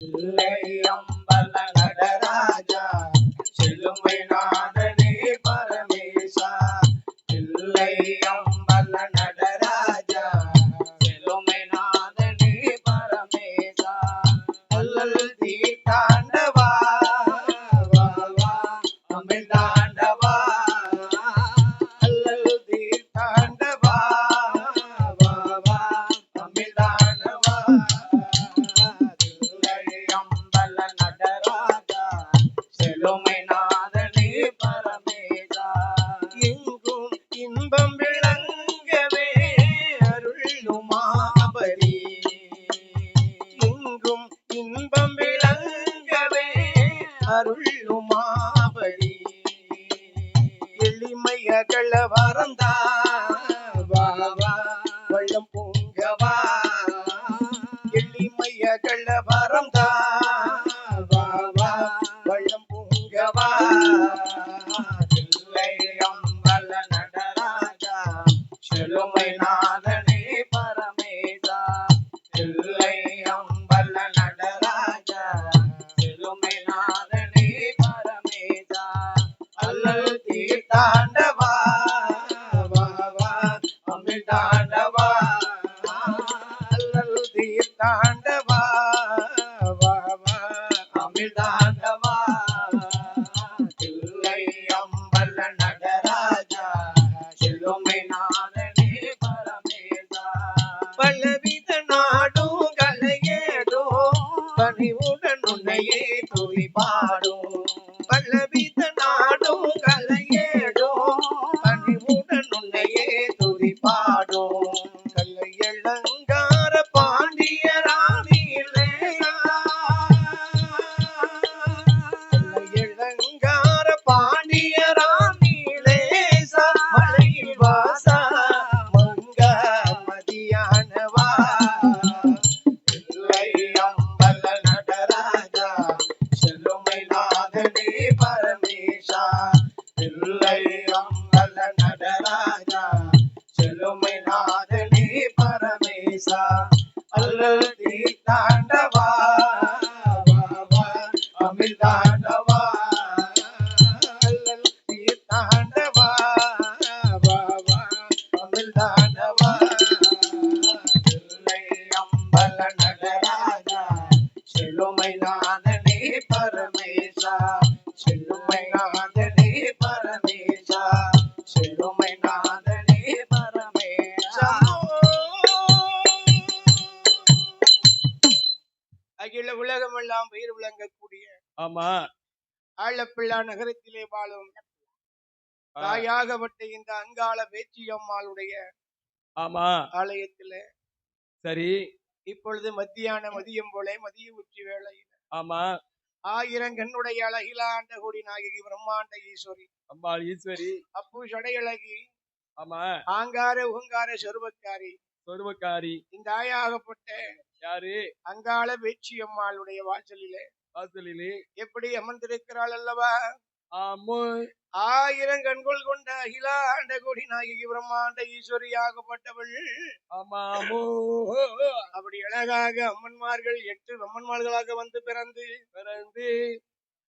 அம்பல நடராஜா செல்லுமை நாதனே பரமேசா இல்லை அம்பல நடராஜா செல்லுமை நாதனே பரமேசா அல்லல் தீட்டாண்டவா வா வா அமிழ் தாண்டவா அல்லல் தீட்டாண்டவா வா வா அமிழ் தாண்டவா செலுமை நாதனே பரமேசா எங்கும் இன்பம் விளங்கவே அருளுமாபரி எங்கும் இன்பம் விளங்கவே அருளுமாபரி எளிமையகள வரந்தா வா வா வள்ளம் பொங்கவா எளிமையகள வரந்தா வா வா வள்ளம் பொங்கவா இல்லை அம்பல நடராஜா செலுமை நாதனே பரமேசா இல்லை அம்பல நடராஜா செலுமை நாதனே பரமேசா அல்லல் தீர்த்தாண்டவா வா வா அமிழ் தாண்டவா அல்லல் தீர்த்தாண்டவா வா வா அமிழ் தாண்டவா இல்லை அம்பல நடராஜா செல்லுமை நாதனே பரமேசா பலவித நாடும் கலையேதோ பணிவுடன் உன்னையே துதி பாடும் பலவித நாடும் கலையேதோ பணிவுடன் உன்னையே துதி பாடும் கல்லையலங்கார பாண்டியராணியிலே கல்லையலங்கார பாண்டியராணியிலே மலை வாசா மங்க மதியானவா இல்லை அம்பல நடராஜா செல்லுமை நாதனே பரமேசா இல்லை அம்பல நடராஜா செல்லுமை நாதனே பரமேசா அல்லல் தீர்த்தாண்டவா வா வா அமிழ் தாண்டவா அல்லல் தீர்த்தாண்டவா வா வா அமிழ் தாண்டவா இல்லை அம்பல நடராஜா செல்லுமை நாதனே பரமேசா செல்லுமை நாதனே பரமேசா செல்லுமை நாதனே பரமேசா அகில உலகமெல்லாம் பெயர் விளங்கக்கூடிய ஆமா ஆழப்பிள்ளா நகரத்திலே வாழும் தாயாகப்பட்ட இந்த அங்காள பேச்சியம்மாளுடைய ஆமா ஆலயத்திலே சரி இப்பொழுது மதியம் போல மதிய உச்சி வேளையில் ஆமா 1000 கண்ணுடைய அழகிலாண்ட கோடி நாயகி பிரம்மாண்ட ஈஸ்வரி அம்பாள் ஈஸ்வரி அப்பு சடையழகி ஆமா ஆங்கார உங்கார சொருபக்காரி சொருவக்காரி இந்த ஆயாகப்பட்ட யாரு அங்காள பேச்சியம்மாளுடைய வாசலிலே எப்படி அமர்ந்திருக்கிறாள் அல்லவா ஆமோ 1000 கண்கள் கொண்ட அகிலாண்ட கோடி நாயகி பிரம்மாண்ட ஈஸ்வரியாகப்பட்டவள் ஆமாமோ அப்படி அழகாக அம்மன்மார்கள் 8 அம்மன்மார்களாக வந்து பிறந்து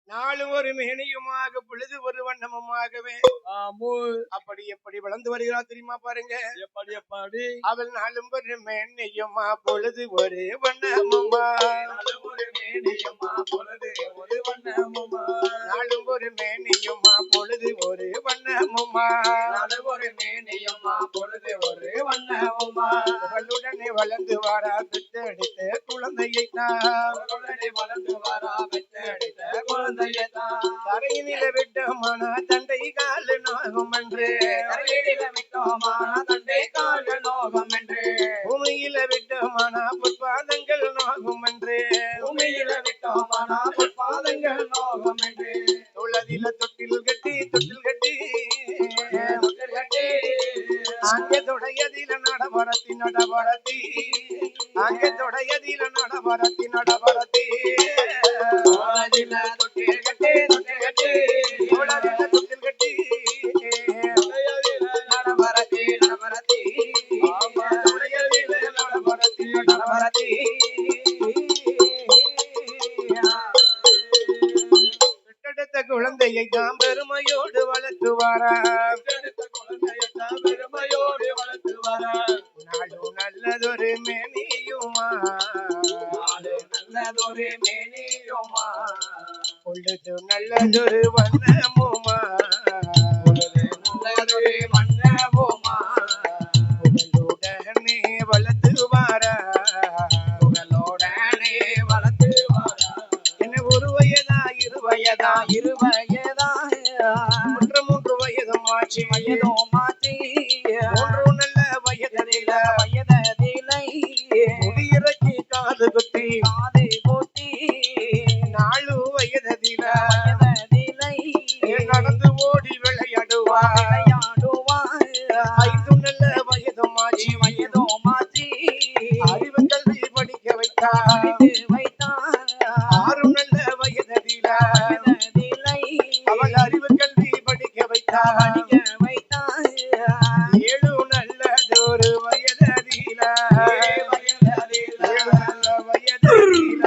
நாளும் ஒரு மேனியுமாக பொழுது ஒரு வண்ணமுமாகவே ஆமோ அப்படி எப்படி வளர்ந்து வருகிறார் தெரியுமா பாருங்க எப்படி அவள் நாளும் ஒரு மேனியுமா பொழுது ஒரு வண்ணமுமா நாளும் ஒரு மேனியுமா பொழுது ஒரு வண்ணமுமா நாளும் ஒரு மேனியுமா பொழுது ஒரு வண்ணமுமா நாளும் ஒரு மேனியுமா பொழுது ஒரு வண்ணமுமா அவளுடனே வளர்ந்து வாரா பெற்றெடுத்த குழந்தையை உடனே வளர்ந்து வரா பெற்றெடுத்த குழந்தையத்தான் தரையினில விட்டமான தண்டை கால நோகம் என்று கரையில விட்டோமான தண்டை கால நோகம் என்று பூமியில விட்டமான பொற்பாதங்கள் நோகும் என்று பூமியில விட்டோமான பொற்பாதங்கள் நோகம் என்று தொழதில தொட்டில் கட்டி அங்கே தொடையதில நடபரத்தி அங்கே தொடையதில நடபரத்தி தொட்டில் கட்டி தொழதில தொட்டில் கட்டி நடபரத்தி தொடையதில நடபரத்தி குழந்தையை தான் பெருமையோடு வளர்த்துவாரா பெற்றெடுத்த குழந்தையை தான் பெருமையோடு வளர்த்துவாரா நாடும் நல்லதொரு மேனியுமா நாடு நல்லதொரு மேனியுமா பொழுது நல்லதொரு வண்ணமுமா நல்லதொரு மன்னமுமா புகழுடனே வளர்த்துவாரா புகழோடனே வளர்த்துவாரா என்ன ஒரு வயதா இரு வயதா இருவயதா 3 வயதும் ஆட்சி வயதோ மாற்றி 3 நல்ல வயதில வயதிலை முடியிறக்கி காது குத்தி காது கூட்டி 4 வயதில வயதிலை நடந்து ஓடி விளையாடுவா விளையாடுவார் 5 நல்ல வயதும் ஆட்சி வயதோ மாற்றி அறிவு கல்வி படிக்க வைத்தா வைத்தார் 6 நல்ல வயதில வயதிலை அவள் அறிவு கல்வி படிக்க வைத்தா படிக்க வைத்தார் 7 நல்லதொரு வயதில 7 நல்ல வயதில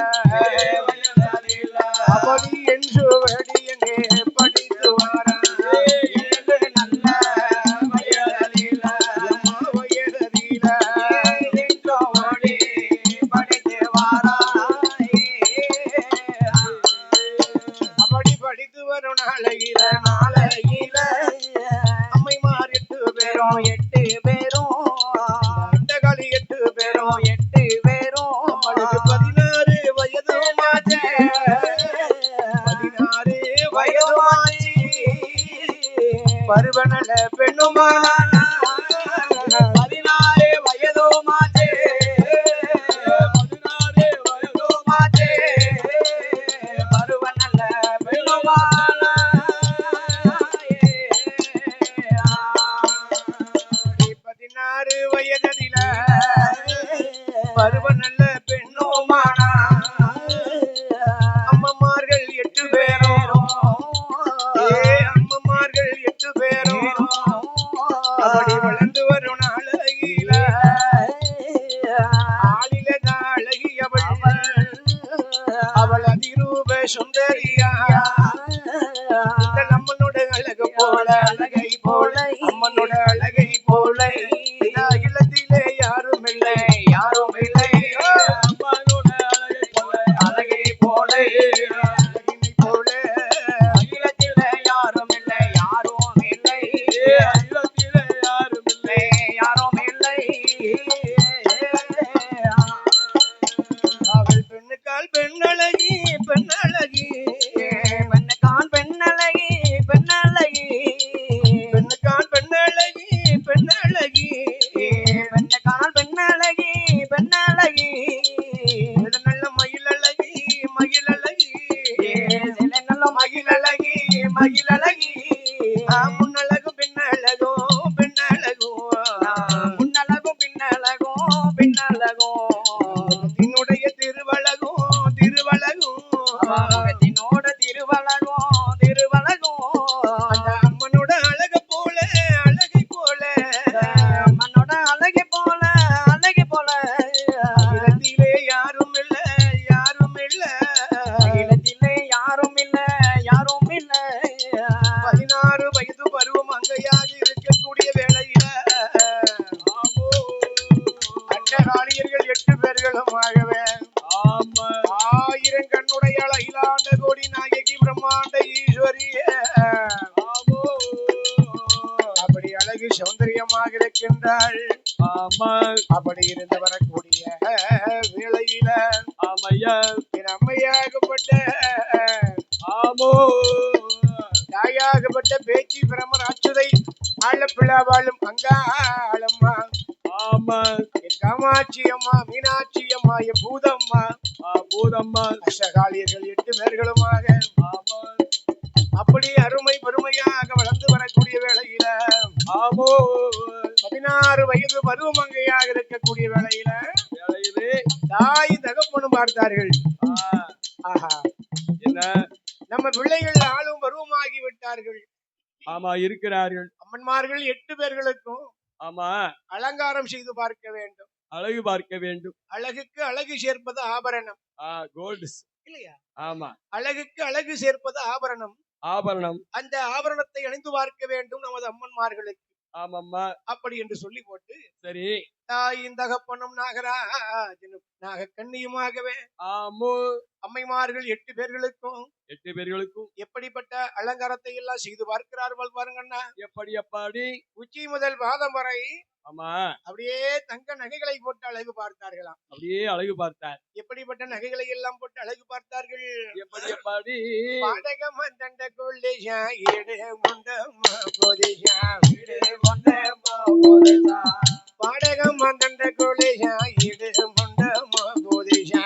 அப்படி என்று வடியனே படித்து வாரா 7 நல்ல வயதில அம்மா வயதில அப்படி படித்து வரும் நாளையில அம்மைமார் 8 பேரும் 8 பேரும் இந்த காலி 8 பேரும் 8 பேரும் அவளுக்கு 16 வயதுமாச்சு 16 வயதுமாச்சு பருவநல பெண்ணுமானா 16 வயதுமாச்சே 16 வயதுமாச்சே பருவநல்ல பெண்ணுமானா 16 வயதில பருவநல்ல பெண்ணுமானா அம்மமார்கள் 8 பேரும் அம்மமார்கள் 8 பேரும் அப்படி வளர்ந்து வரும் நாளையில ஆளில அழகி அவள் அதிரூப சுந்தரியா இந்த நம்மனோட அழகு போல அழகை போல அம்மனோட அழகை போல இந்த அகிலத்திலே யாரும் இல்லை யாரும் இல்லை அம்மனோட அழகை போல அழகினை போல அகிலத்திலே யாரும் இல்லை யாரும் இல்லை அகிலத்திலே யாரும் இல்லை யாரும் இல்லை அவள் பெண்ணுக்கால் பெண்ணழகி பெண்ணழகி பெண்ணுக்கான் பெண்ணழகி பெண்ணழகி பெண்ணுக்கால் பெண்ணழகி பெண்ணழகி பெண்ணுக்கான் பெண்ணழகி பெண்ணழகி இது நல்ல மயிலழகி மயிலழகி சில நல்ல மயிலழகி மயிலழகி முன்னழகும் பின்னழகும் பின்னழகும் முன்னழகும் பின்னழகும் பின்னழகும் என்னுடைய திருவழகும் திருவழகும் முகத்தினோட திருவழகும் திருவழகும் அந்த அம்மனோட அழகு போல அழகை போல அம்மனோட அழகை போல அழகை போல இடத்திலே யாரும் இல்ல யாரும் இல்ல அகிலத்திலே யாரும் இல்ல யாரும் இல்ல 16 வயது பருவம் அங்கையாக இருக்கக்கூடிய வேளையில அட்டகாளியர்கள் 8 பேர்களும் ஆகவே ஆமா 1000 கண்ணுடைய அகிலாண்ட கோடி நாயகி பிரம்மாண்ட ஈஸ்வரிய அப்படி அழகு சௌந்தரியமாக இருக்கின்றாள் ஆமா அப்படி இருந்து வரக்கூடிய வேளையில ஆமையா என் அம்மையாகப்பட்ட ஆமோ தாயாகப்பட்ட பேச்சி பிரமர் அச்சுதை ஆழப்பிள்ளா வாழும் அங்காளம்மா ஆமா என் காமாட்சி அம்மா மீனாட்சி அம்மா என் பூதம்மா பூதம்மா அஷ்டகாளியர்கள் 8 பேர்களுமாக ஆமா அப்படி அருமை பெருமையாக வளர்ந்து வரக்கூடிய வேளையில ஆமோ 16 வயது பருவமங்கையாக இருக்கக்கூடிய வேளையில வேலையிலே தாய் தகப்பனும் பார்த்தார்கள் ஆஹா என்ன நம்ம பிள்ளைகள் ஆளும் பருவமாகி விட்டார்கள் ஆமா இருக்கிறார்கள் அம்மன்மார்கள் 8 பேர்களுக்கும் ஆமா அலங்காரம் செய்து பார்க்க வேண்டும் அழகு பார்க்க வேண்டும் அழகுக்கு அழகு சேர்ப்பது ஆபரணம் கோல்டு இல்லையா ஆமா அழகுக்கு அழகு சேர்ப்பது ஆபரணம் ஆபரணம். அந்த ஆபரணத்தை அணிந்து பார்க்க வேண்டும் நமது அம்மன்மார்களுக்கு. ஆமாம்மா. அப்படி என்று சொல்லி போட்டு சரி. தாயின் தகப்பனும் நாகராஜனும் நாகக்கண்ணியுமாகவே ஆமு. அம்மைமார்கள் 8 பேர்களுக்கும் 8 பேர்களுக்கும் எப்படிப்பட்ட அலங்காரத்தை எல்லாம் செய்து பார்க்கிறார்கள் பாருங்கண்ணா. எப்படி? உச்சி முதல் பாதம் வரை ஆமா. அப்படியே தங்க நகைகளை போட்டு அழகு பார்த்தார்களாம். அப்படியே அழகு பார்த்தார். எப்படிப்பட்ட நகைகளை எல்லாம் போட்டு அழகு பார்த்தார்கள். எப்படி? பாடகம் தண்ட கொள்ளையா ஈடு முண்டம் போதியா பாடகம் தண்ட கொள்ளையா ஈடு முண்டம் போதியா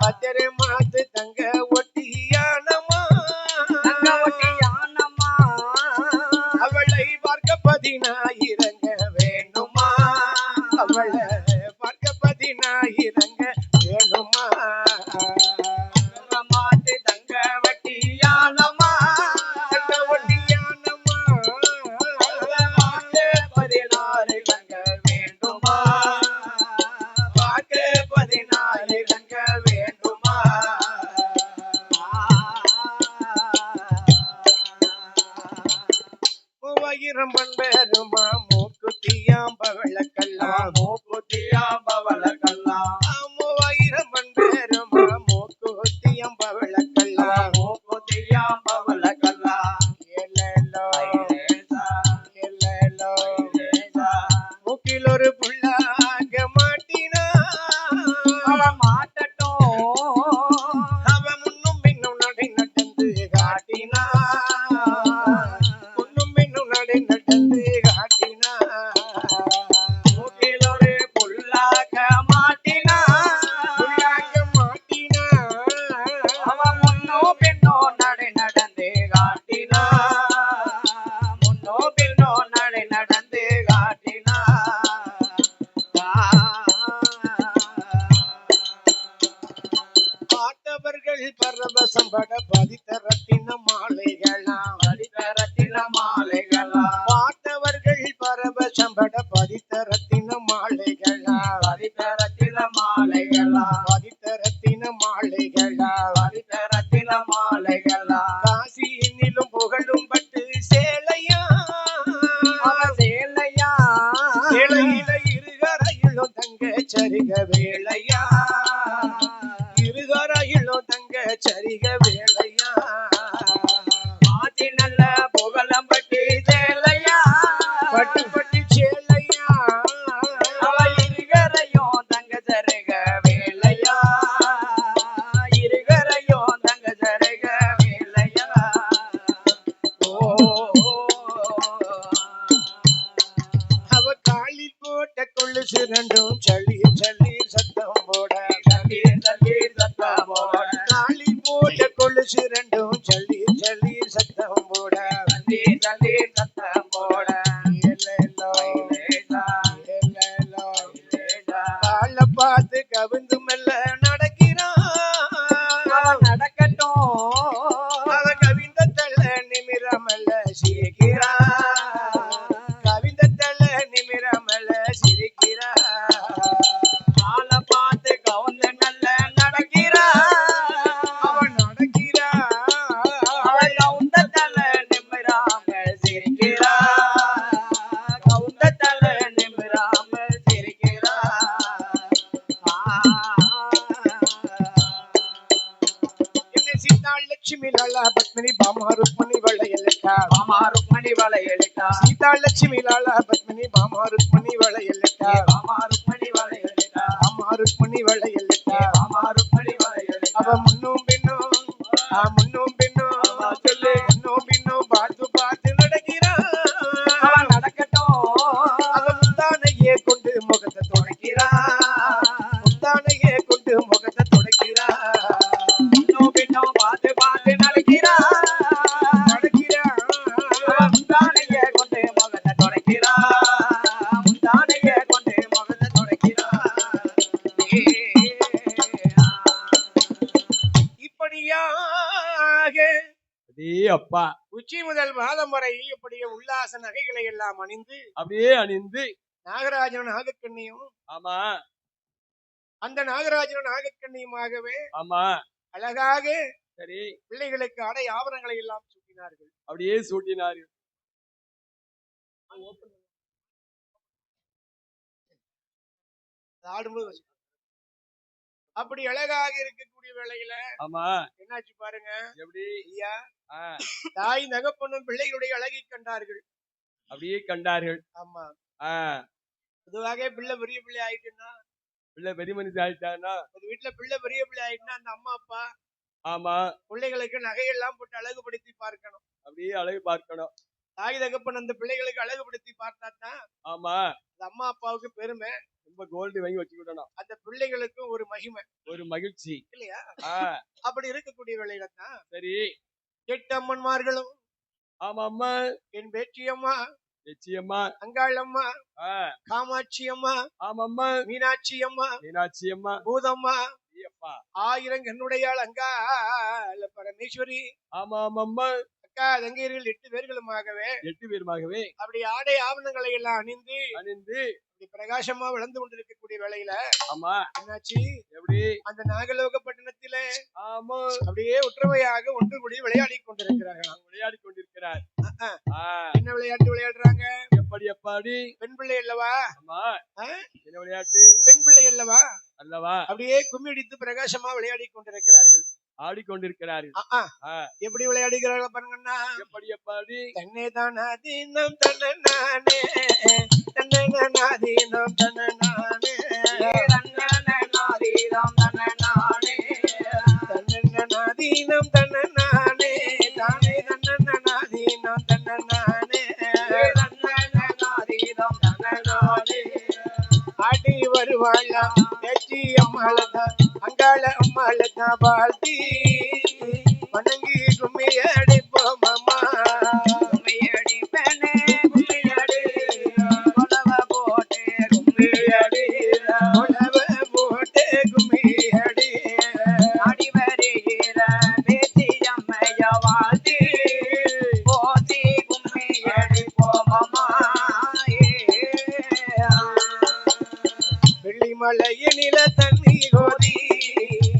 பத்திர மாத்து தங்க ஒட்டியானமா அவளை பார்க்க 10,000 வேணுமா அவளை பார்க்க 10,000 வேணுமா மாட்டு தங்க வட்டியானமா தங்க ஒட்டியானமா 16 தங்க வேண்டுமா பார்க்க 10,000 தங்க வேண்டுமா மூவாயிரம் பண்பெருமா மூக்குத்தியாம் பவளக்கல்லாம் மூக்குத்தியாம் பவளக்கல்லாம் 3000 பண்பெருமா மூக்குத்தியாம் பவளக்கல்லாம் மூக்குத்தியாம் பவளக்கல்லாம் எல்லோ எல்லோ மூக்கில் ஒரு புள்ளாக மாட்டினா அவன் மாட்டட்டும் அவன் முன்னும் பின்னும் நடை நடந்து காட்டினா முன்னும் பின்னும் நடை நடந்து காட்டினா மூக்கில் ஒரு புல்லாக மாட்டினா புள்ளாக மாட்டினா அவன் முன்னோ பின்னோ நடை நடந்து காட்டினா முன்னோ பின்னோ நடை நடந்து காட்டினா பார்த்தவர்கள் பரவசம் பட பதித்த ரத்தின மாலைகளாம் அடித்தரத்தில மாலைகளாம் பார்த்தவர்கள் பரவசம் பட பதித்த ரத்தின மாலைகளாம் அடித்தரத்தில மாலைகளாம் பதித்த ரத்தின மாலைகளாம் அடித்தரத்தில மாலைகளாம் காசியினிலும் புகழும் பட்டு சேலையா அவன் சேலையா சேலையில இருகரையிலும் தங்க சரிக வேளையா இருகரையிலும் தங்க சரிக வேளையா மாத்தி நல்ல புகழம்பட்டி சேலையா பட்டு பட்டு சேலையா அவ இருகரையும் தங்க சருக வேலையா இருகரையும் தங்க சருக வேலையா அவ காலில் போட்ட கொலுசு ரெண்டும் சளி சளி சத்தம் போட தள்ளீர் தள்ளீர் சத்தம் போட காலில் போட்ட கொலுசு ரெண்டும் சளி சளி சத்தம் போட தள்ளீர் தள்ளீர் சத்தம் போட எல்லோ லேசா, எல்லோ லேசா. கால பார்த்து கவிந்து மெல்ல நடக்கிறான் அவன் நடக்கட்டும் அவ கவிந்த தள்ள நிமிரமல்ல சிரிக்கிறான் கவிந்த தள்ள நிமிரமல்ல சிரிக்கிறான் ஆளை பார்த்து கவுந்து நல்ல நடக்கிறா அவன் நடக்கிறான் அவள் கவுந்த தலை நிமிராம சிரிக்கிறா கவுந்த தலை நிமிராம சிரிக்கிறா என்ன சீதாள் லட்சுமி லாலா பத்மினி பாமா ருக்மணி வளையலக்கா மாமா ருக்மணி வளையலிட்டா சீதாள் லட்சுமி லாலா பத்மினி பாமா ருக்மணி வளையலக்கா மாமா ருக்மணி வளையலிட்டா பாமா ருக்மணி வளையலக்கா மாமா ருக்மணி வளையலிட்டா அவ முன்னும் பின்னும் முன்னும் பின்னும் முன்னும் பின்னும் பார்த்து பார்த்து நடக்கிறான் அவன் நடக்கட்டும் அவ முந்தானையே கொண்டு முகத்தை துடைக்கிறான் முந்தானையே கொண்டு முகத்தை துடைக்கிறான் இன்னும் பின்னும் பார்த்து பார்த்து நடக்கிறா நடக்கிறான் அவன் முந்தானைய கொண்டு முகத்தை துடைக்கிறா முந்தானைய கொண்டு முகத்தை துடைக்கிறா இப்படியாக அடே அப்பா. உச்சி முதல் பாதம் வரை இப்படியே உல்லாச நகைகளை எல்லாம் அணிந்து அப்படியே அணிந்து. நாகராஜனும் நாகக்கண்ணியும் ஆமா. அந்த நாகராஜனும் நாகக்கண்ணியுமாகவே ஆமா அழகாக சரி பிள்ளைகளுக்கு ஆடை ஆபரணங்களை எல்லாம் சூட்டினார்கள். அப்படியே சூட்டினார்கள். ஆடும்போது அப்படி அழகாக இருக்கக்கூடிய வேளையில ஆமா என்னாச்சு பாருங்க. எப்படி ஐயா ஆ, தாய் தகப்பனும் பிள்ளைகளுடைய அழகை கண்டார்கள். அப்படியே கண்டார்கள். ஆமா ஆ, பொதுவாக பிள்ளை பெரிய பிள்ளை ஆயிட்டுன்னா பிள்ளை பெரிய மனுஷன் ஆயிட்டானா ஒரு வீட்டுல பிள்ளை பெரிய பிள்ளை ஆயிட்டுன்னா அந்த அம்மா அப்பா ஆமா பிள்ளைகளுக்கு நகையெல்லாம் போட்டு அழகுபடுத்தி பார்க்கணும். அப்படியே அழகு பார்க்கணும். தாய் தகப்பன் அந்த பிள்ளைகளுக்கு அழகுபடுத்தி பார்த்தாதான் ஆமா அந்த அம்மா அப்பாவுக்கு பெருமை, ரொம்ப கோல்டு வாங்கி வச்சுக்கிடணும். அந்த பிள்ளைகளுக்கும் ஒரு மகிமை ஒரு மகிழ்ச்சி இல்லையா? ஆ, அப்படி இருக்கக்கூடிய வேளையில தான் சரி 8 அம்மன்மார்களும் ஆமா அம்மா என் பேச்சியம்மா, நிச்சயமா அங்காளம்மா, ஆ, காமாட்சி அம்மா, ஆமா அம்மா மீனாட்சி அம்மா, மீனாட்சி அம்மா பூதம்மா, அப்பா 1000 என்னுடையாள் அங்காள பரமேஸ்வரி, ஆமா ஆமா அம்மா அக்கா தங்கையர்கள் 8 பேர்களுமாகவே 8 பேருமாகவே அப்படி ஆடை ஆவணங்களை எல்லாம் அணிந்து அணிந்து அப்படி பிரகாசமா விளந்து கொண்டிருக்கக்கூடிய வேளையில ஆமா என்னாச்சு எப்படி அந்த நாகலோக பட்டணத்திலே ஆமா அப்படியே ஒற்றுமையாக ஒன்று கூடி விளையாடி கொண்டிருக்கிறார்கள். விளையாடி கொண்டிருக்கிறார். ஆ, என்ன விளையாட்டு விளையாடுறாங்க? எப்படி எப்பாடி பெண் பிள்ளை அல்லவா? ஆமா ஆ? என்ன விளையாட்டு பெண் பிள்ளை அல்லவா? அல்லவா அப்படியே கும்மி அடித்து பிரகாசமா விளையாடி கொண்டிருக்கிறார்கள். ஆடிக்கொண்டிருக்கிறார்கள். ஆ, எப்படி விளையாடுகிறார்கள் பாருங்கன்னா, எப்படி எப்பாடி தன்னை தானாதீனம் தன்னை நானே, தன்னை நானாதீனம் தன்னை நானே, தன்னை நானாதீனம் தன்னை நானே, தன்னை நானாதீனம் தன்னை நானே, தானே தன்னை நானாதீனம் தன்னை நானே, தன்னை நானாதீனம் தன்னை நானே. ஆடி வருவாளா பேச்சி அம்மாளதான் அங்காள அம்மாளதான் வாழ்த்தி வணங்கி கும்மி அடிப்போம் அம்மா. கும்மி அடிப்பேனே கும்மி அடி உழவ போட்டு கும்மி அடி உழவ போட்டு கும்மி அடி அடி வருகிற பேச்சி அம்மைய வாழ்த்தி போத்தி கும்மி அடிப்போம் அம்மா. வெள்ளிமலையினில தண்ணி கோதி,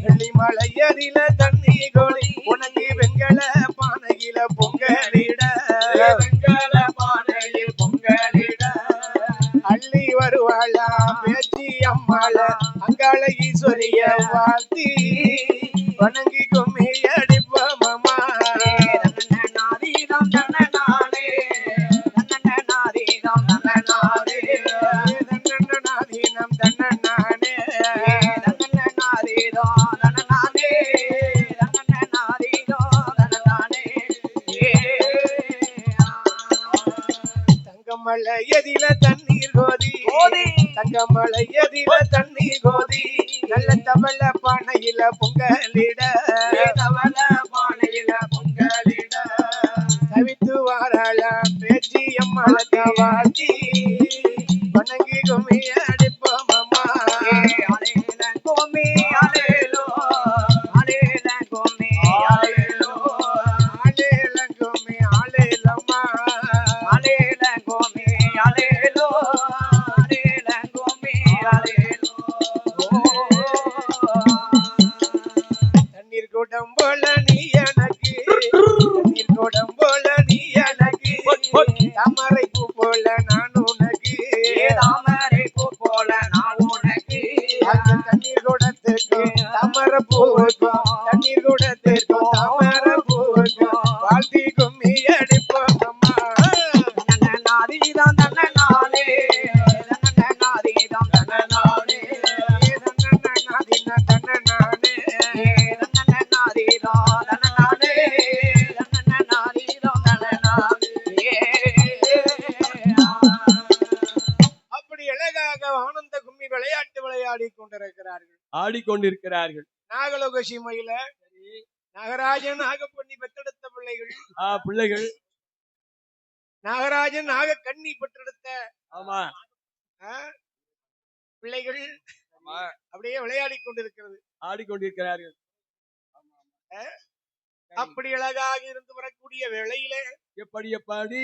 வெள்ளிமலையதில தண்ணி கோதி, உனக்கு வெண்கல பானையில பொங்கலிட, வெண்கல பானையில் பொங்கலிட அள்ளி வருவாளா பேச்சி அம்மாள அங்காள ஈஸ்வரிய வாழ்த்தி வணங்கி கும்மி அடிப்போம் அம்மா. நாதீனம் தன்ன நானே, தன்ன நாதீனம் தன்ன நானே, தன்ன நாதீனம் தன்ன நானே, தன்ன நாதீனம் தன்ன நானே, தன்ன நாதீனம் தன்ன நானே. தங்கமலை எதில தண்ணீர் கோதி, தங்கமலை எதில தண்ணீர் கோதி, நல்ல தவள பானையில பொங்கலிட, தவள பானையில பொங்கலிட தவித்து வாராள பேச்சி அம்மாளக்க வாழ்த்தி வணங்கி கும்மி அடிப்போம் அம்மா. அலேல கும்மி அலேலோ, அலேல கும்மி அலேலோ, அலேல கும்மி அலேலம்மா, அலேல கும்மி அலேலோ, அலேல கும்மி அலேலோ. தண்ணீர் குடம் போல நீ எனக்கு, தண்ணீர் குடம் போல நீ எனக்கு, தாமரை பூ போல நான் உனக்கு, தாமரை பூ போல நான் உனக்கு, அந்த தண்ணீர் குடத்துக்கும் தாமரை பூவுக்கும், தண்ணீர் குடத்துக்கும் தாமரை பூவுக்கும் வாழ்த்தி கும்மி அடிப்போம் அம்மா. நாதீதம் தன்ன நானே, தன்ன நாதீதம் தன்ன நானே, தன்ன நாதீனம் தன்ன நானே, தன்ன நாதீதம் தன்ன நானே, தன்ன நாதீதம் தன்ன நானே. அப்படி அழகாக ஆனந்த கும்மி விளையாட்டு விளையாடி கொண்டிருக்கிறார்கள். ஆடிக்கொண்டிருக்கிறார்கள். நாகலோக சீமையில நாகராஜன் நாகப்பண்ணி பெற்றெடுத்த பிள்ளைகள், பிள்ளைகள் நாகராஜன் நாக கண்ணி பெற்றெடுத்த ஆமா பிள்ளைகள் ஆமா அப்படியே விளையாடி கொண்டிருக்கிறது. ஆடிக்கொண்டிருக்கிறார்கள். அப்படி அழகாக இருந்து வரக்கூடிய வேளையிலே எப்படி எப்பாடி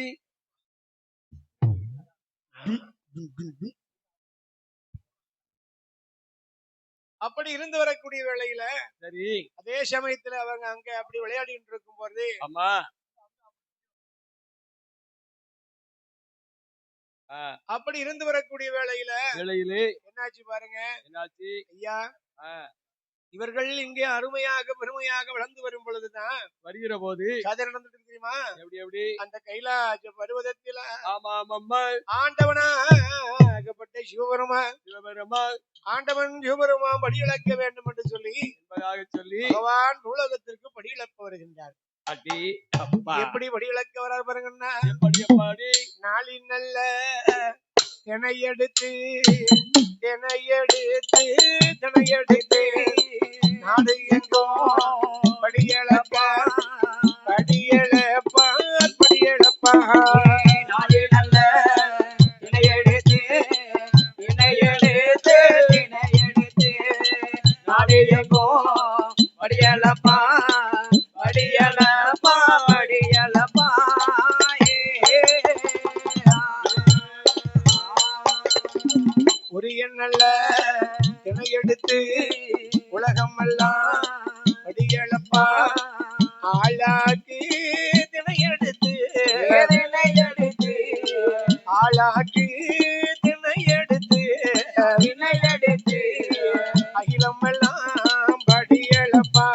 அப்படி இருந்து வரக்கூடிய வேளையில சரி. அதே சமயத்துல அவங்க அங்க அப்படி விளையாடிட்டு இருக்கும் போது ஆமா. அப்படி இருந்து வரக்கூடிய வேளையில வேளையிலே என்னாச்சு பாருங்க. என்னாச்சு? ஐயா, ஆ, இவர்கள் இங்கே அருமையாக பெருமையாக வளர்ந்து வரும் பொழுதுதான் வருகிற போது கதை நடந்துட்டு தெரியுமா? எப்படி எப்படி? அந்த கைலாச பருவதத்தில ஆமா ஆமா ஆண்டவனாகப்பட்ட சிவபெருமான் சிவபெருமான் ஆண்டவன் சிவபெருமான் படியிழக்க வேண்டும் என்று சொல்லி என்பதாக சொல்லி பகவான் நூலகத்திற்கு படியிழக்க வருகின்றார். அடி அப்பா எப்படி படியிழக்க வரார் பாருங்கன்னா, எப்படி அப்பாடி நாளின் நல்ல தினை எடுத்து தினை எடுத்து தினை எடுத்து நாடு எங்கும் படியளப்ப படியளப்பார் படியளப்பா நாளே நல்ல தினை எடுத்து தினை எடுத்து தினை எடுத்து நாளே எங்கும் படியலப்பா படியலப்பா படியலப்பா ஒரு நல்ல தினை எடுத்து உலகம் எல்லாம் படியளப்பா ஆளாக்கி தினை எடுத்து தினை எடுத்து ஆளாக்கி தினை எடுத்து தினை எடுத்து அகிலம் எல்லாம் படியளப்பா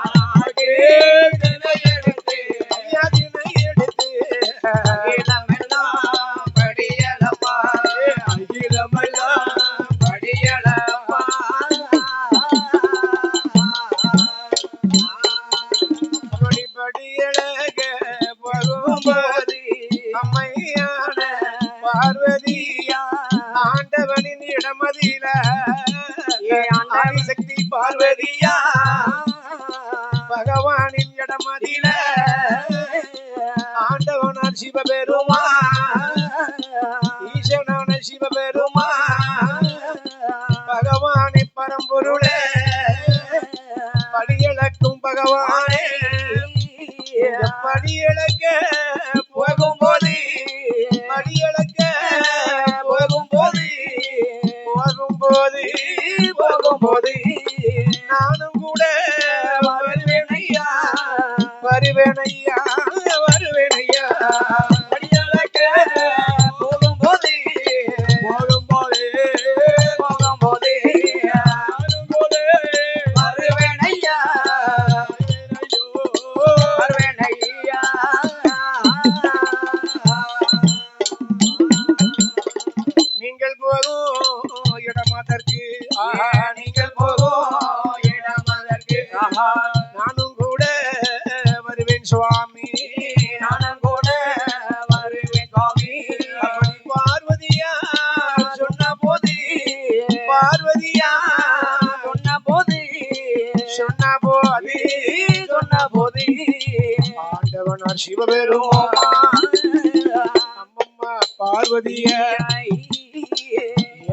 ஆளாக்கி தினை எடுத்து ஐயா தினை எடுத்து அகிலமெல்லாம் படியலப்பா அகிலமெல்லாம் படியலப்பா அப்படி படியழக போகும்போது அம்மையான பார்வதியா ஆண்டவனின் இடமதில ஆதிசக்தி பார்வதியா பகவானின் இடமதில ஆண்டவனார் சிவபெருமா ஈசனான சிவபெருமா பகவானை பரம்பொருளே படியளக்கும் பகவானே படியளக்க போகும்போது படியளக்க போகும்போது போகும்போது போகும்போது நானும் கூட வருவேனையா வருவேனையா வருவேனையா படியலக்க போகும்போது போகும்போது போகும்போது நானும் கூட வருவேனையா வருவேனையா நீங்கள் போகும் இடமாதற்கு நீங்கள் போகும் இடம் அதற்கு நானும் கூட வருவேன் சுவாமி நானும் கூட வருவேன் சுவாமி அப்படி பார்வதியா சொன்ன போது பார்வதியா சொன்ன போது சொன்ன போது சொன்ன போது ஆண்டவனார் சிவபெருமான் அம்மம்மா பார்வதிய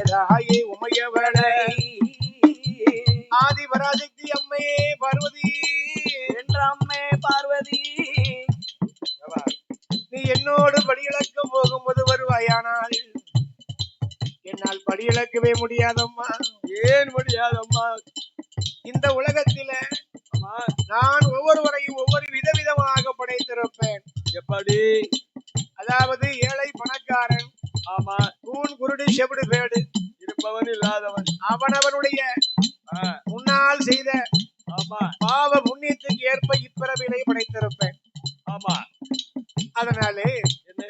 ஏதாயே உமையவளை ஆதி பராசக்தி அம்மையே பார்வதி என்ற அம்மே பார்வதி நீ என்னோடு படியிழக்க போகும்போது வருவாயானால் என்னால் படியிழக்கவே முடியாதம்மா. ஏன் முடியாதம்மா? இந்த உலகத்தில அம்மா நான் ஒவ்வொருவரையும் ஒவ்வொரு விதவிதமாக படைத்திருப்பேன். எப்படி? அதாவது ஏழை பணக்காரன், ஆமா, கூன் குருடு செவிடு பேடு, இருப்பவன் இல்லாதவன். அவனவனுடைய முன்னால் செய்த ஆமா பாவ புண்ணியத்துக்கு ஏற்ப இப்பிறவிலை படைத்திருப்பேன். ஆமா. அதனாலே என்ன?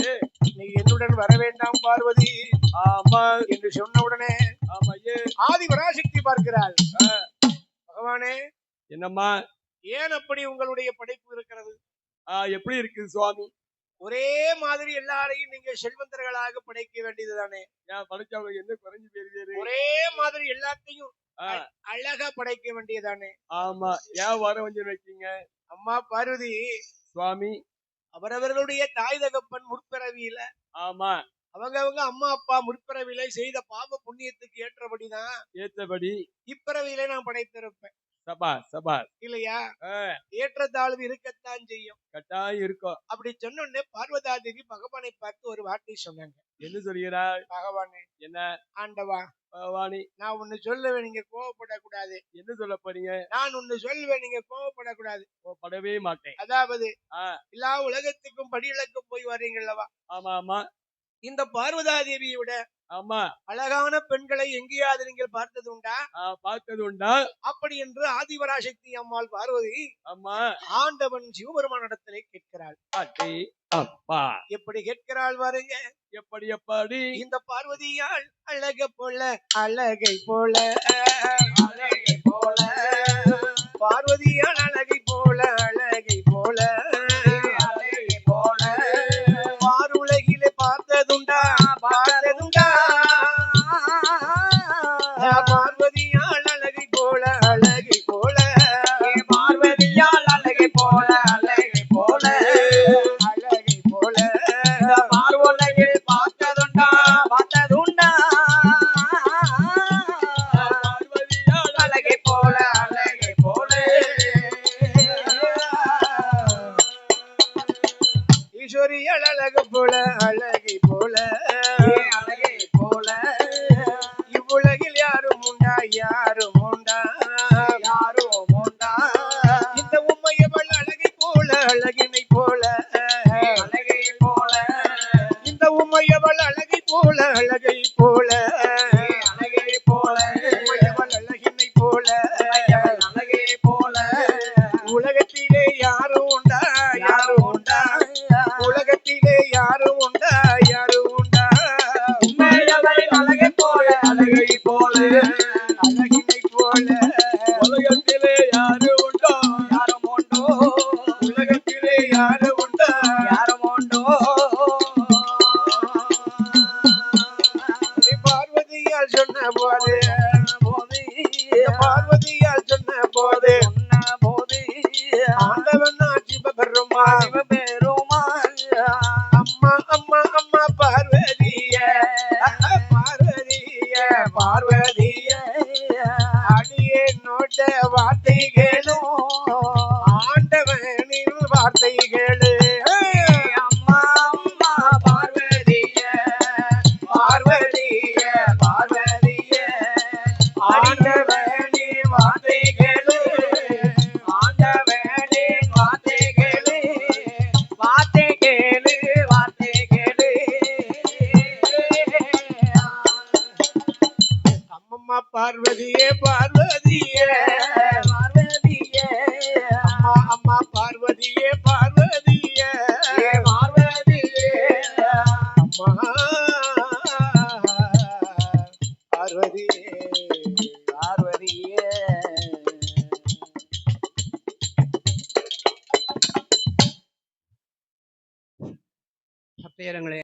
நீ என்னுடன் வர வேண்டாம் பார்வதி ஆமா என்று சொன்னவுடனே ஆமா. ஆதி பராசக்தி பார்க்கிறாள். பகவானே, என்னம்மா ஏன் அப்படி உங்களுடைய படைப்பு இருக்கிறது? எப்படி இருக்கு சுவாமி? ஒரே மாதிரி எல்லாரையும் நீங்க செல்வந்தர்களாக படைக்க வேண்டியதுதானே? ஏன் படைச்சவங்க என்ன குறைஞ்சு போயிருக்காரு? ஒரே மாதிரி எல்லாத்தையும் அழகா படைக்க வேண்டியதானே? ஆமா. ஏன் வர கொஞ்சம் வைக்கீங்க? அம்மா பார்வதி சுவாமி, அவரவர்களுடைய தாய் தகப்பன் முற்பிறவியில ஆமா அவங்க அம்மா அப்பா முற்பிறவியில செய்த பாவ புண்ணியத்துக்கு ஏற்றபடிதான் ஏற்றபடி இப்பிறவியில நான் படைத்திருப்பேன். சபா சபா இல்லையா? ஏற்றத்தாழ்வு இருக்கத்தான் செய்யும். கட்டாயம் இருக்கும். அப்படி சொன்ன உடனே பார்வதா தேவி பகவானை பார்த்து ஒரு வார்த்தை சொன்னாங்க. என்ன சொல்கிறாய்? பகவானே, என்ன ஆண்டவா, பகவானி? நான் ஒண்ணு சொல்லுவேன், நீங்க கோவப்படக்கூடாது. என்ன சொல்ல போறீங்க? நான் ஒண்ணு சொல்லுவேன், நீங்க கோவப்படக்கூடாது. படவே மாட்டேன். அதாவது ஆ, எல்லா உலகத்துக்கும் படியிலக்கும் போய் வர்றீங்களவா, ஆமா ஆமா இந்த பார்வதா தேவியை விட ஆமா. அழகான பெண்களை எங்கேயாவது நீங்கள் பார்த்தது உண்டா? பார்த்தது உண்டா? அப்படி என்று ஆதிபராசக்தி அம்மாள் பார்வதி ஆமா. ஆண்டவன் சிவபெருமானிடத்திலே கேட்கிறாள். அடே அப்பா, எப்படி கேட்கிறாள் பாருங்க. எப்படி எப்படி? இந்த பார்வதியால் அழக போல அழகை போல அழகை போல பார்வதியால் அழகை போல அழகை போல அழகை போல பாருலகிலே பார்த்ததுண்டா பார்த்ததுண்டா பார்வதியால் அழகை போல அழகை போல பார்வதியால் அழகை போல அழகை போல அழகை போல பார்வலையில் பார்த்ததுண்டா பார்த்ததுண்டா பார்வதியால் அழகை போல அழகை போல ஈஸ்வரியால் அழகு போல அழகை போல அழகை போல இவ்வுலகில் யாரும் உண்டா யாரும் உண்டா யாரோ மோண்டா இந்த உம்மையவள் அழகை போல அழகினை போல அழகை போல இந்த உம்மையவள் அழகை போல அழகை போல அழகை போல உம்மையவள் அழகினை போல அழகை போல உலகத்திலே யாரும் உண்டா யாரும் உண்டா உலகத்திலே யாரும் உண்டா யாரும் உண்டா உண்மையவை அழகை போல அழகை போல அழகினை போல உலகத்திலே யாரு உண்டோ? யாரும் உண்டோ உலகத்திலே யாரும் உண்டா யாரும் உண்டோ பார்வதியால் சொன்ன போது போது பார்வதியால் சொன்ன போது சொன்ன போது ஆண்டவன் சிவபெருமா பெருமா அம்மா அம்மா அம்மா பார்வதிய பார்வதிய பார்வதிய அடியே நோட்ட வார்த்தைகளும் ஆண்டவனின் வார்த்தைகளு அம்மா அம்மா பார்வதிய பார்வதிய பார்வதிய ஆண்டவனின் வார்த்தைகளு ஆண்டவனின் வார்த்தைகளே வார்த்தை கேளு வார்த்தை கேளு அம்மம்மா பார்வதியே பார்வதியே பார்வதியே அம்மா அம்மா பார்வதியே பார்வதியே பார்வதியே அம்மா பார்வதியே பார்வதியே சப்தேரங்களே